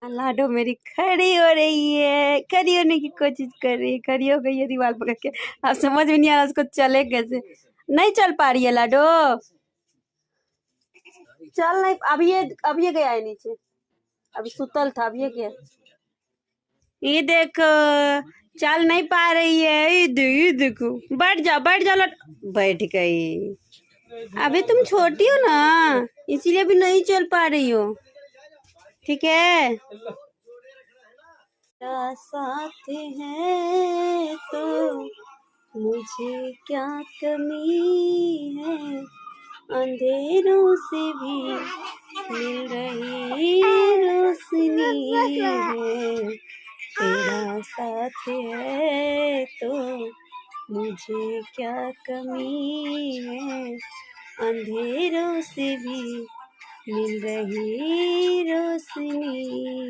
लाडो मेरी खड़ी हो रही है, खड़ी होने की कोशिश कर रही है, खड़ी हो गई है दीवार पकड़ के। अब समझ में नहीं आ रहा उसको चले कैसे, नहीं चल पा रही है लाडो। चल नहीं, अब ये गया है नीचे, अभी सुतल था, अब ये गया। ये देखो, चल नहीं पा रही है, ये देखो, बैठ जा बैठ गई। अभी तुम छोटी हो ना, इसीलिए भी नहीं चल पा रही हो, ठीक है। तेरा साथ है तो मुझे क्या कमी है, अंधेरों से भी मिल रही रोशनी है। तेरा साथ है तो मुझे क्या कमी है, अंधेरों से भी मिल रही रोशनी